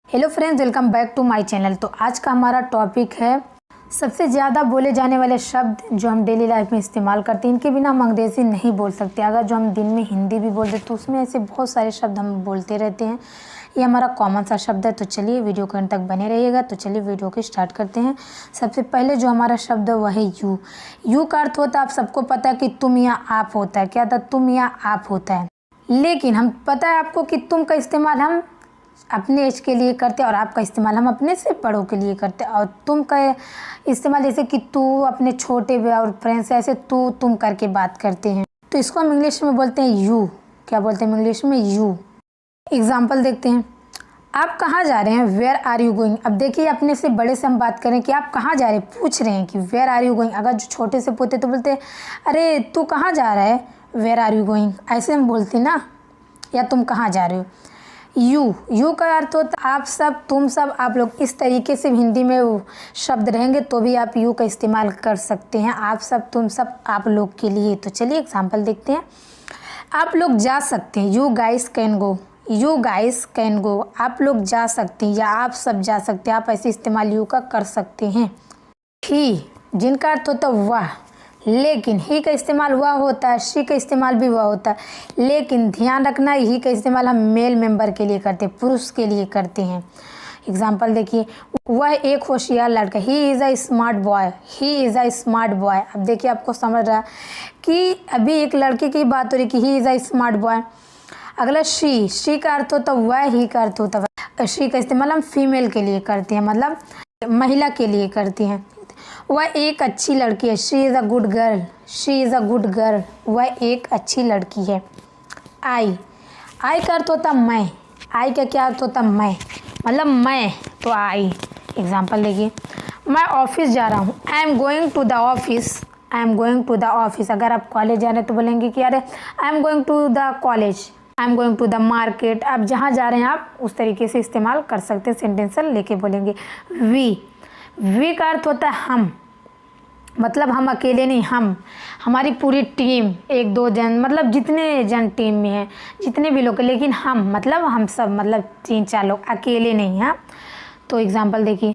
Hello friends, welcome back to my channel. तो आज का हमारा टॉपिक है सबसे ज़्यादा बोले जाने वाले शब्द जो हम डेली लाइफ में इस्तेमाल करते हैं। इनके बिना हम अंग्रेज़ी नहीं बोल सकते। अगर जो हम दिन में हिंदी भी बोलते तो उसमें ऐसे बहुत सारे शब्द हम बोलते रहते हैं। ये हमारा कॉमन सा शब्द है। तो चलिए वीडियो के अंत तक बने रहिएगा। तो चलिए वीडियो को स्टार्ट करते हैं। सबसे पहले जो हमारा शब्द है वह है यू। यू का अर्थ होता है, आप सबको पता है कि तुम या आप होता है। क्या था? तुम या आप होता है। लेकिन हम पता है आपको कि तुम का इस्तेमाल हम अपने एज के लिए करते हैं और आपका इस्तेमाल हम अपने से बड़ों के लिए करते हैं। और तुम का इस्तेमाल जैसे कि तू अपने छोटे और फ्रेंड्स से ऐसे तू तुम करके बात करते हैं। तो इसको हम इंग्लिश में बोलते हैं यू। क्या बोलते हैं इंग्लिश में? यू। एग्जाम्पल देखते हैं। आप कहाँ जा रहे हैं? Where are you going. अब देखिए, अपने से बड़े से हम बात करें कि आप कहाँ जा रहे हैं, पूछ रहे हैं कि वेयर आर यू गोइंग। अगर जो छोटे से पूछते तो बोलते अरे तू कहाँ जा रहा है, वेयर आर यू गोइंग। ऐसे हम बोलते ना, या तुम कहाँ जा रहे हो। यू का अर्थ होता है आप सब, तुम सब, आप लोग। इस तरीके से हिंदी में शब्द रहेंगे तो भी आप यू का इस्तेमाल कर सकते हैं। आप सब, तुम सब, आप लोग के लिए। तो चलिए एग्जाम्पल देखते हैं। आप लोग जा सकते हैं। You guys can go. You guys can go. आप लोग जा सकते हैं या आप सब जा सकते हैं। आप ऐसे इस्तेमाल यू का कर सकते हैं। ही, जिनका अर्थ होता है वह, लेकिन ही का इस्तेमाल वह होता है, शी का इस्तेमाल भी वह होता है। लेकिन ध्यान रखना, ही का इस्तेमाल हम मेल मेंबर के लिए करते हैं, पुरुष के लिए करते हैं। एग्जाम्पल देखिए। वह एक होशियार लड़का। He is a smart boy. He is a smart boy. अब देखिए, आपको समझ रहा है कि अभी एक लड़के की बात हो रही कि he is a smart boy. अगला शी का अर्थ होता है वह, ही का अर्थ होता है। शी का इस्तेमाल हम फीमेल के लिए करते हैं, मतलब महिला के लिए करते हैं। वह एक अच्छी लड़की है। She is a good girl. She is a good girl. वह एक अच्छी लड़की है। आई का अर्थ होता मैं। आई का क्या अर्थ होता? मैं, मतलब मैं। तो आई। एग्जाम्पल देखिए। मैं ऑफिस जा रहा हूँ। I am going to the office. I am going to the office. अगर आप कॉलेज जा रहे हैं तो बोलेंगे कि अरे I am going to the college. I am going to the market. आप जहाँ जा रहे हैं आप उस तरीके से इस्तेमाल कर सकते हैं। सेंटेंस लेके बोलेंगे। वी का अर्थ होता है हम, मतलब हम अकेले नहीं, हम, हमारी पूरी टीम, एक दो जन, मतलब जितने जन टीम में हैं, जितने भी लोग, लेकिन हम मतलब हम सब, मतलब 3-4 लोग, अकेले नहीं। हाँ, तो एग्जांपल देखिए।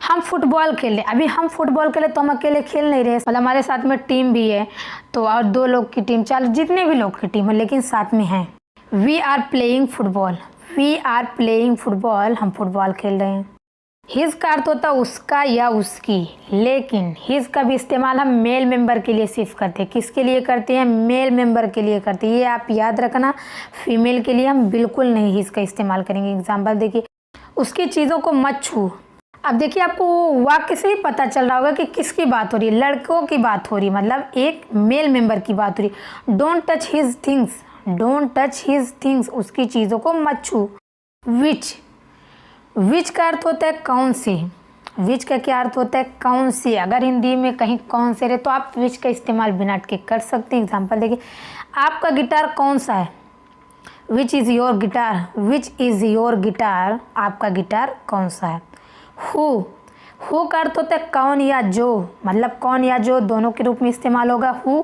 हम फुटबॉल खेले। अभी हम फुटबॉल खेले तो हम अकेले खेल नहीं रहे, मतलब हमारे साथ में टीम भी है। तो और 2 लोग की टीम, 4, जितने भी लोग की टीम है, लेकिन साथ में हैं। We are playing football. We are playing football. हम फुटबॉल खेल रहे हैं। हिज का अर्थ होता है उसका या उसकी, लेकिन हिज का भी इस्तेमाल हम मेल मेंबर के लिए सिर्फ करते हैं। किसके लिए करते हैं? मेल मेंबर के लिए करते हैं। ये आप याद रखना, फीमेल के लिए हम बिल्कुल नहीं हिज का इस्तेमाल करेंगे। एग्जाम्पल देखिए। उसकी चीज़ों को मत छू। अब देखिए, आपको वाक्य से ही पता चल रहा होगा कि किसकी बात हो रही है। लड़कों की बात हो रही है, मतलब एक मेल मेंबर की बात हो रही है। Don't touch his things. Don't touch his things. उसकी चीज़ों को मत छू। विच का अर्थ होता है कौन से। विच का क्या अर्थ होता है? कौन से। अगर हिंदी में कहीं कौन से रहे तो आप विच का इस्तेमाल बिना अटके कर सकते हैं। एग्जाम्पल देखिए। आपका गिटार कौन सा है? Which is your guitar. Which is your guitar. आपका गिटार कौन सा है। हु का अर्थ होता है कौन या जो, मतलब कौन या जो दोनों के रूप में इस्तेमाल होगा। हु,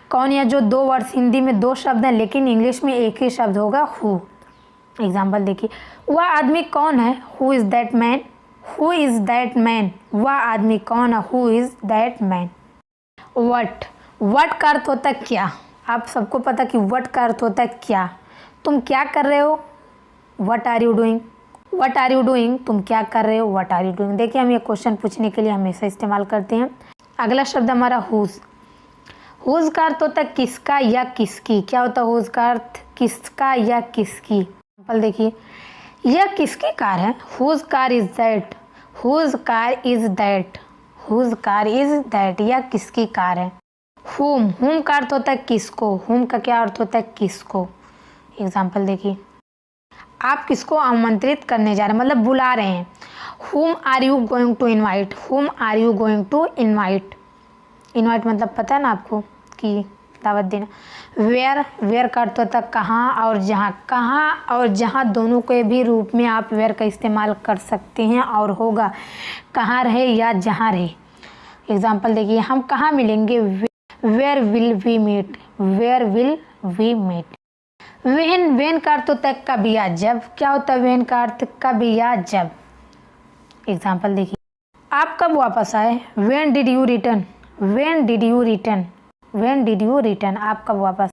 कौन या जो, 2 वर्ड्स, हिंदी में 2 शब्द हैं, लेकिन इंग्लिश में एक ही शब्द होगा, हु। एग्जाम्पल देखिए। वह आदमी कौन है? Who is that man. Who is that man. वह आदमी कौन है? Who is that man. What का अर्थ होता है क्या। आप सबको पता कि वट का अर्थ होता है क्या। तुम क्या कर रहे हो? What are you doing. What are you doing. तुम क्या कर रहे हो? What are you doing. देखिए, हम ये क्वेश्चन पूछने के लिए हमेशा इस्तेमाल करते हैं। अगला शब्द हमारा हुज। हुज का अर्थ होता है किसका या किसकी। क्या होता है हुज का अर्थ? किसका या किसकी। एग्जाम्पल देखिए। यह किसकी कार है? Whose car is that. Whose car is that. Whose car is that. यह किसकी कार है। हुम का अर्थ होता है किसको। हुम का क्या अर्थ होता है? किसको। एग्जाम्पल देखिए। आप किसको आमंत्रित करने जा रहे हैं, मतलब बुला रहे हैं। Whom are you going to invite. Whom are you going to invite. Invite मतलब पता है ना आपको कि दावत देना। वेयर का अर्थ होता है कहाँ और जहाँ। कहाँ और जहाँ दोनों के भी रूप में आप वेयर का इस्तेमाल कर सकते हैं, और होगा कहाँ रहे या जहाँ रहे। एग्जाम्पल देखिए। हम कहाँ मिलेंगे? Where will we meet. Where will we meet. When का अर्थ होता है कब या जब। क्या होता है वेन का अर्थ? कब या जब। एग्जाम्पल देखिए, आप कब वापस आए? When did you return? When did you return? When did you return? आप कब वापस?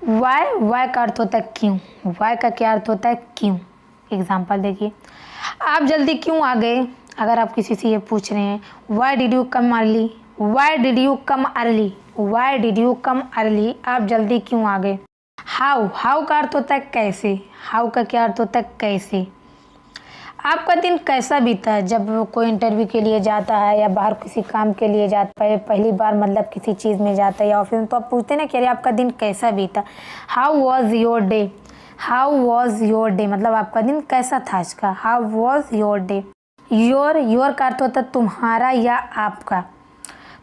वाई का अर्थ होता है क्यों। वाई का क्या अर्थ होता है? क्यों। एग्जाम्पल देखिए, आप जल्दी क्यों आ गए? अगर आप किसी से ये पूछ रहे हैं, why did you come early? Why did you come early? Why did you come early? आप जल्दी क्यों आ गए? हाउ का अर्थ होता है कैसे। हाउ का क्या अर्थ होता है? कैसे। आपका दिन कैसा बीता? जब कोई इंटरव्यू के लिए जाता है या बाहर किसी काम के लिए जाता है, पहली बार मतलब किसी चीज़ में जाता है या ऑफिस में, तो आप पूछते हैं ना कि अरे आपका दिन कैसा बीता। How was your day? How was your day मतलब आपका दिन कैसा था आज का। How was your day. Your का अर्थ होता है तुम्हारा या आपका।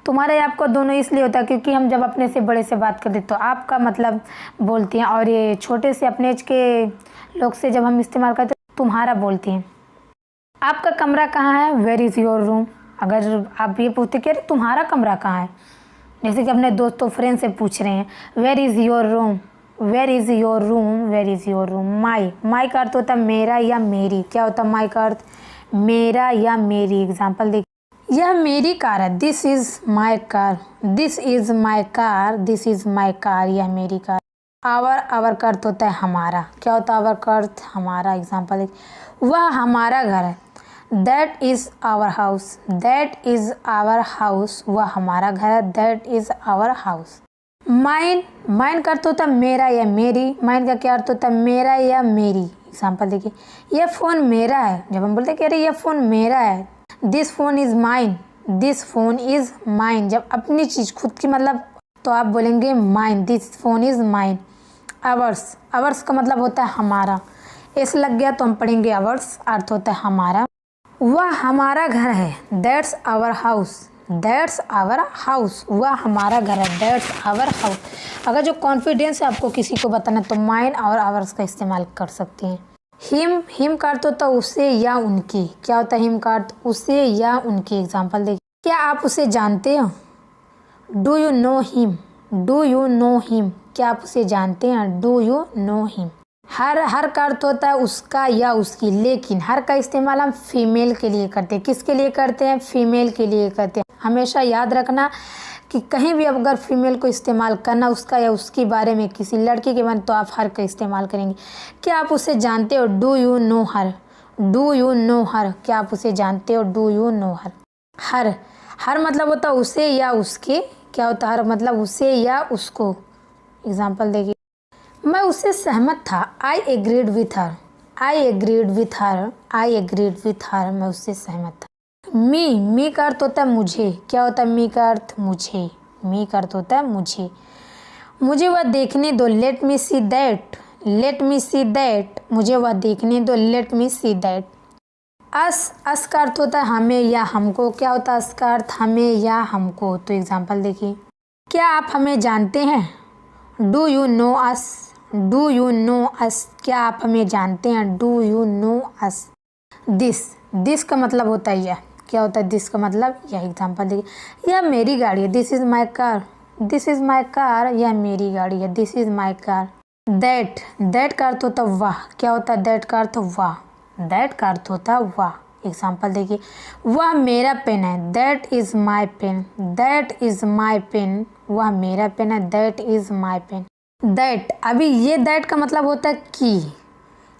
तुम्हारा या आपका दोनों इसलिए होता है क्योंकि हम जब अपने से बड़े से बात करते तो आपका मतलब बोलते हैं, और ये छोटे से अपने एज के लोग से जब हम इस्तेमाल करते हैं तुम्हारा बोलते हैं। आपका कमरा कहाँ है? Where is your room. अगर आप ये पूछते कि अरे तुम्हारा कमरा कहाँ है, जैसे कि अपने दोस्तों फ्रेंड से पूछ रहे हैं, where is your room? Where is your room? Where is your room. My का अर्थ होता है मेरा या मेरी। क्या होता है माई का अर्थ? मेरा या मेरी। एग्जाम्पल देखिए, यह मेरी कार है। This is my car. This is my car. This is my car. यह मेरी कार। आवर का अर्थ होता है हमारा। क्या होता है आवर का अर्थ? हमारा। एग्जाम्पल देखिए, वह हमारा घर है। That is our house. That is our house. वह हमारा घर है। That is our house. Mine का अर्थ होता है मेरा या मेरी। माइन का क्या अर्थ होता है? मेरा या मेरी। एग्जाम्पल देखिए, यह फ़ोन मेरा है। जब हम बोलते हैं कि अरे यह फ़ोन मेरा है, this phone is mine. This phone is mine. जब अपनी चीज़ खुद की मतलब तो आप बोलेंगे mine. This phone is mine. Hours का मतलब होता है हमारा। ऐसे लग गया तो हम पढ़ेंगे आवर्स, अर्थ होता है हमारा। वह हमारा घर है। That's our house. That's our house. वह हमारा घर है। That's our house. अगर जो कॉन्फिडेंस है आपको किसी को बताना तो माइन और आवर्स का इस्तेमाल कर सकते हैं। हिम का अर्थ होता है उसे या उनकी। क्या होता है हिम का अर्थ? उसे या उनकी। एग्जाम्पल देखिए, क्या आप उसे जानते हो? Do you know him? Do you know him? क्या आप उसे जानते हैं? Do you know him. Her का अर्थ होता है उसका या उसकी, लेकिन हर का इस्तेमाल हम फीमेल के लिए करते हैं। किसके लिए करते हैं? फीमेल के लिए करते हैं। हमेशा याद रखना कि कहीं भी अगर फीमेल को इस्तेमाल करना उसका या उसके बारे में किसी लड़की के बारे में तो आप हर का इस्तेमाल करेंगे। क्या आप उसे जानते हो? Do you know her? Do you know her? क्या आप उसे जानते हो? Do you know her. Her मतलब होता है उसे या उसके। क्या होता है हर मतलब? उसे या उसको। एग्जाम्पल देखिए, मैं उससे सहमत था। I agreed with her. I agreed with her. I agreed with her. मैं उससे सहमत था। मी का अर्थ होता है मुझे। क्या होता है मी का अर्थ? मुझे। मी का अर्थ होता है मुझे। मुझे वह देखने दो। Let me see that. Let me see that. मुझे वह देखने दो। Let me see that. अस का अर्थ होता है हमें या हमको। क्या होता है अस का अर्थ? हमें या हमको। तो एग्जाम्पल देखिए, क्या आप हमें जानते हैं? Do you know us? Do you know us? क्या आप हमें जानते हैं? Do you know us? This का मतलब होता है यह। क्या होता है दिस का मतलब? यह। एग्जाम्पल देखिए, यह मेरी गाड़ी है। This is my car. This is my car. यह मेरी गाड़ी है। This is my car. That का अर्थ होता है वाह। क्या होता है दैट का अर्थ? वाह। दैट का अर्थ होता है वाह। एग्जाम्पल देखिए, वह मेरा पेन है। That is my pen. That is my pen. वह मेरा पेन है। That is my pen. That, अभी ये दैट का मतलब होता है की।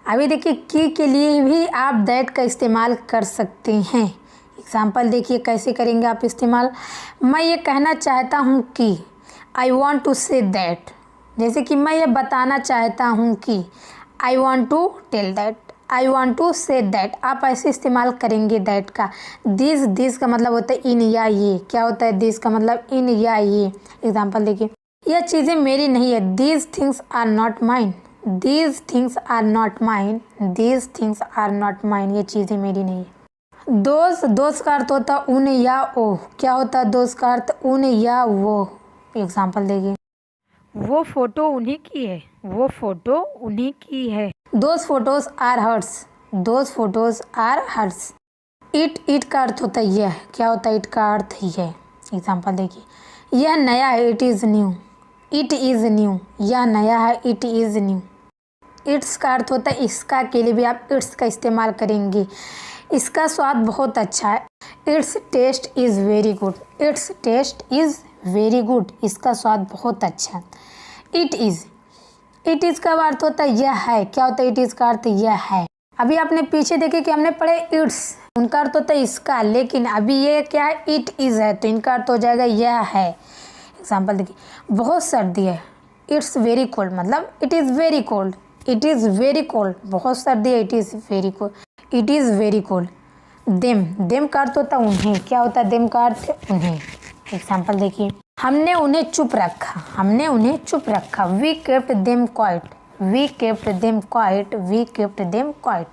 अभी देखिए की के लिए भी आप दैट का इस्तेमाल कर सकते हैं। एग्जाम्पल देखिए कैसे करेंगे आप इस्तेमाल। मैं ये कहना चाहता हूँ कि I want to say that. जैसे कि मैं ये बताना चाहता हूँ कि I want to tell that. I want to say that. आप ऐसे इस्तेमाल करेंगे दैट का। दिस का मतलब होता है इन या ये। क्या होता है दिस का मतलब? इन या ये। एग्जाम्पल देखिए, यह चीज़ें मेरी नहीं है। These things are not mine. These things are not mine. These things are not mine. ये चीज़ें मेरी नहीं है। दोस्त का अर्थ होता है उन या ओ। क्या होता है दोस्त का अर्थ? उन या वो। एग्जाम्पल देखिए, वो फोटो उन्हीं की है। वो फोटो उन्हीं की है। Those photos are hers. Those photos are hers. It का अर्थ होता है यह। क्या होता है इट का अर्थ? यह। एग्जाम्पल देखिए, यह नया है। It is new. It is new. यह नया है। It is new. इट्स का अर्थ होता है इसका, के लिए भी आप इट्स का इस्तेमाल करेंगे। इसका स्वाद बहुत अच्छा है, its taste is very good. Its taste is very good, इसका स्वाद बहुत अच्छा है। इट इज़ का अर्थ होता है यह है। क्या होता है इट इज़ का अर्थ? यह है। अभी आपने पीछे देखे कि हमने पढ़े इट्स, उनका अर्थ होता है इसका, लेकिन अभी ये क्या है? इट इज़ है, तो इनका अर्थ हो जाएगा यह है। एग्जाम्पल देखिए, बहुत सर्दी है, इट्स वेरी कोल्ड, मतलब it is very cold. It is very cold, बहुत सर्दी है, it is very cold. It is very cold. Them का अर्थ होता है उन्हें। क्या होता है देम का अर्थ? उन्हें। एग्जाम्पल देखिए, हमने उन्हें चुप रखा। हमने उन्हें चुप रखा। We kept them quiet. We kept them quiet. We kept them quiet.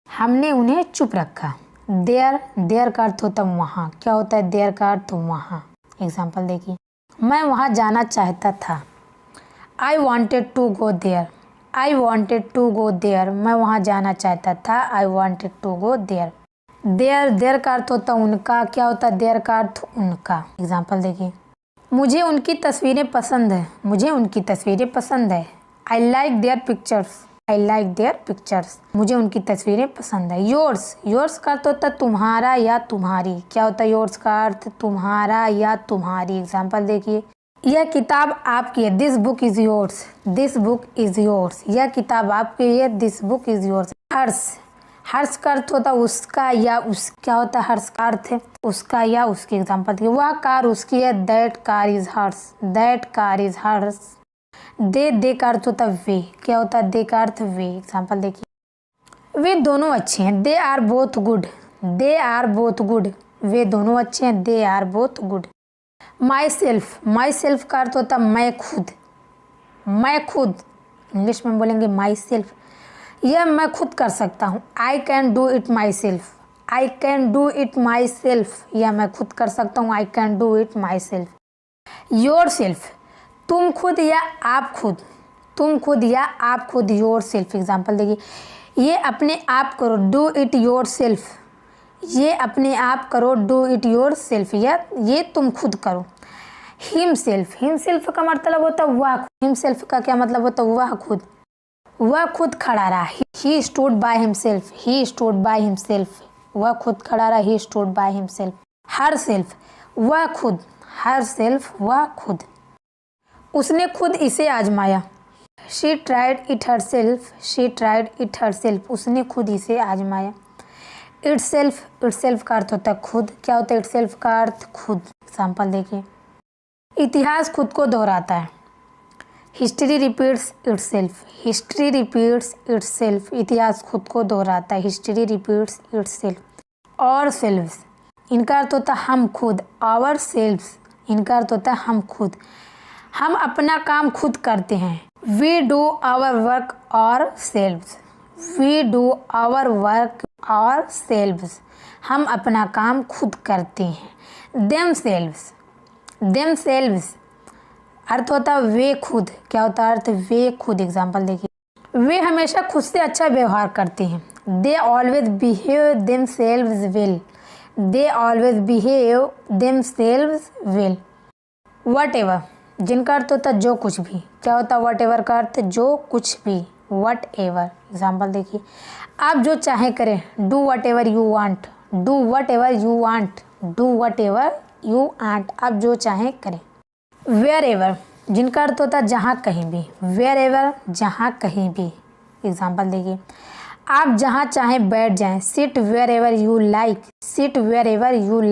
हमने उन्हें चुप रखा। देयर का अर्थ होता है वहाँ। क्या होता है देयर का अर्थ? वहाँ। एग्जाम्पल देखिए, मैं वहाँ जाना चाहता था। I wanted to go there. I wanted to go there, मैं वहाँ जाना चाहता था। I wanted to go there. There का अर्थ होता है उनका। क्या होता है देयर का अर्थ? उनका। एग्जाम्पल देखिए, मुझे उनकी तस्वीरें पसंद है। मुझे उनकी तस्वीरें पसंद है। I like their pictures. I like their pictures, मुझे उनकी तस्वीरें पसंद है। योर्स का अर्थ होता है तुम्हारा या तुम्हारी। क्या होता है योर्स का अर्थ? तुम्हारा या तुम्हारी। एग्जाम्पल देखिए, यह किताब आपकी है। This book is yours. This book is yours, यह किताब आपकी है। This book is yours. Hers का अर्थ होता है उसका या उस। क्या होता है हर्ष का अर्थ? उसका या उसकी। एग्जाम्पल देखिए, वह कार उसकी है। That car is hers. That car is hers. They का अर्थ होता है वे। क्या होता है दे का अर्थ? वे। एग्जाम्पल देखिए, वे दोनों अच्छे हैं। They are both good. They are both good, वे दोनों अच्छे हैं। They are both good. Myself का अर्थ होता है मैं खुद। मैं खुद, इंग्लिश में बोलेंगे माई सेल्फ। यह मैं खुद कर सकता हूँ। I can do it my self. I can do it my self, यह मैं खुद कर सकता हूँ। I can do it my self. Your self, तुम खुद या आप खुद। तुम खुद या आप खुद। Your self. एग्जाम्पल देखिए, ये अपने आप करो। Do it your self. ये अपने आप करो। डू इट योर सेल्फ, ये तुम खुद करो। हिमसेल्फ का मतलब होता है वह। हिमसेल्फ का क्या मतलब होता है? वह खुद। वह खुद खड़ा रहा। He stood by himself. He stood by himself, वह खुद खड़ा रहा। He stood by himself. Her self, वह खुद। हर सेल्फ, वह खुद। उसने खुद इसे आजमाया। She tried it her self. She tried it her self, उसने खुद इसे आजमाया। इटसेल्फ का अर्थ होता है खुद। क्या होता है इटसेल्फ का अर्थ? खुद। एग्जाम्पल देखिए, इतिहास खुद को दोहराता है। History repeats itself. History repeats itself, इतिहास खुद को दोहराता है। History repeats itself. और सेल्व्स, इनका अर्थ होता है हम खुद। आवर सेल्व्स, इनका अर्थ होता है हम खुद। हम अपना काम खुद करते हैं। We do our work ourselves. We do our work ourselves, हम अपना काम खुद करते हैं। देम सेल्व्स अर्थ होता है वे खुद। क्या होता है अर्थ? वे खुद। एग्जाम्पल देखिए, वे हमेशा खुद से अच्छा व्यवहार करते हैं। They always behave them selves well. They always behave them selves well. What ever, जिनका अर्थ होता है जो कुछ भी। क्या होता है वट एवर का अर्थ? जो कुछ भी। What ever. एग्जाम्पल देखिए, आप जो चाहे करें। Do what ever you want. Do what ever you want. Do what ever you want, आप जो चाहे करें। वेयर एवर, जिनका अर्थ होता है जहाँ कहीं भी। वेयर एवर, जहाँ कहीं भी। एग्जाम्पल देखिए, आप जहाँ चाहें बैठ जाएं। Sit wherever you like. Sit wherever you like.